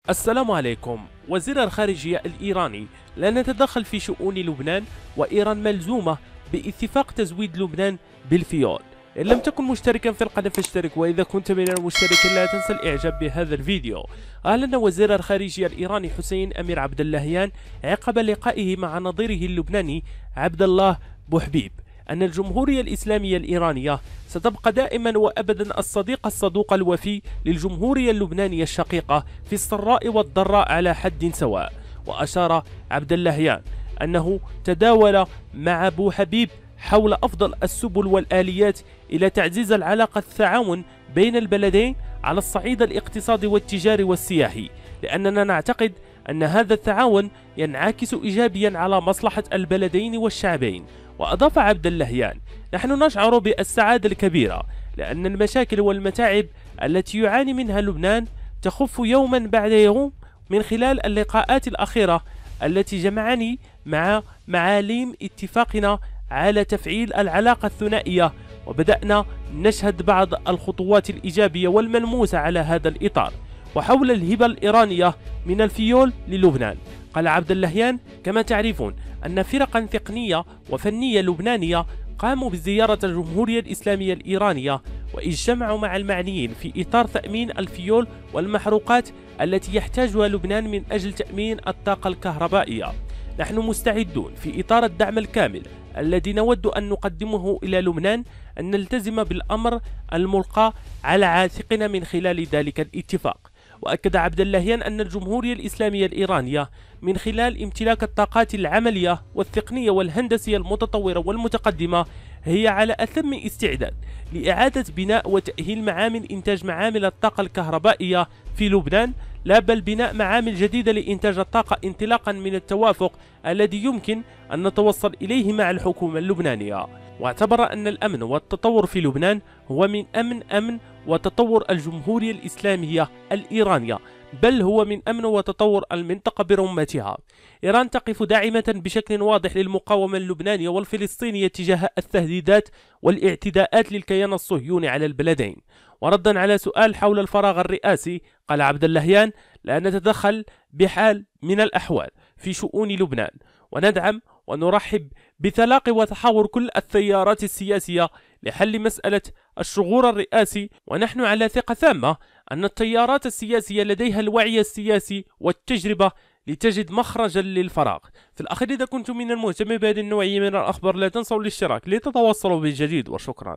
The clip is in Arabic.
السلام عليكم. وزير الخارجية الإيراني لا نتدخل في شؤون لبنان، وإيران ملزومة باتفاق تزويد لبنان بالفيول. إن لم تكن مشتركا في القناة فاشترك، وإذا كنت من المشتركين لا تنسى الإعجاب بهذا الفيديو. أعلن وزير الخارجية الإيراني حسين أمير عبد اللهيان عقب لقائه مع نظيره اللبناني عبد الله بوحبيب أن الجمهورية الإسلامية الإيرانية ستبقى دائما وأبدا الصديق الصدوق الوفي للجمهورية اللبنانية الشقيقة في السراء والضراء على حد سواء. وأشار عبد اللهيان أنه تداول مع بوحبيب حول أفضل السبل والآليات إلى تعزيز العلاقة التعاون بين البلدين على الصعيد الاقتصادي والتجاري والسياحي، لأننا نعتقد أن هذا التعاون ينعكس إيجابيا على مصلحة البلدين والشعبين. وأضاف عبد اللهيان: نحن نشعر بالسعادة الكبيرة لأن المشاكل والمتاعب التي يعاني منها لبنان تخف يوما بعد يوم من خلال اللقاءات الأخيرة التي جمعني مع معاليم اتفاقنا على تفعيل العلاقة الثنائية، وبدأنا نشهد بعض الخطوات الإيجابية والملموسة على هذا الإطار. وحول الهبة الإيرانية من الفيول للبنان، قال عبد اللهيان: كما تعرفون أن فرقا تقنية وفنية لبنانية قاموا بزيارة الجمهورية الإسلامية الإيرانية واجتمعوا مع المعنيين في إطار تأمين الفيول والمحروقات التي يحتاجها لبنان من أجل تأمين الطاقة الكهربائية. نحن مستعدون في إطار الدعم الكامل الذي نود أن نقدمه إلى لبنان أن نلتزم بالأمر الملقى على عاتقنا من خلال ذلك الاتفاق. وأكد عبد اللهيان أن الجمهورية الإسلامية الإيرانية من خلال امتلاك الطاقات العملية والتقنية والهندسية المتطورة والمتقدمة هي على أتم استعداد لإعادة بناء وتأهيل معامل إنتاج معامل الطاقة الكهربائية في لبنان، لا بل بناء معامل جديدة لإنتاج الطاقة انطلاقا من التوافق الذي يمكن أن نتوصل إليه مع الحكومة اللبنانية. واعتبر أن الأمن والتطور في لبنان هو من أمن وتطور الجمهورية الإسلامية الإيرانية، بل هو من أمن وتطور المنطقة برمتها. إيران تقف داعمة بشكل واضح للمقاومة اللبنانية والفلسطينية تجاه التهديدات والاعتداءات للكيان الصهيوني على البلدين. وردا على سؤال حول الفراغ الرئاسي، قال عبد اللهيان: لا نتدخل بحال من الأحوال في شؤون لبنان، وندعم ونرحب بتلاقي وتحاور كل التيارات السياسية لحل مسألة الشغور الرئاسي، ونحن على ثقة تامة أن التيارات السياسية لديها الوعي السياسي والتجربة لتجد مخرجا للفراغ. في الأخير، إذا كنتم من المهتمين بهذه النوعية من الأخبار لا تنسوا الاشتراك لتتوصلوا بالجديد، وشكرا.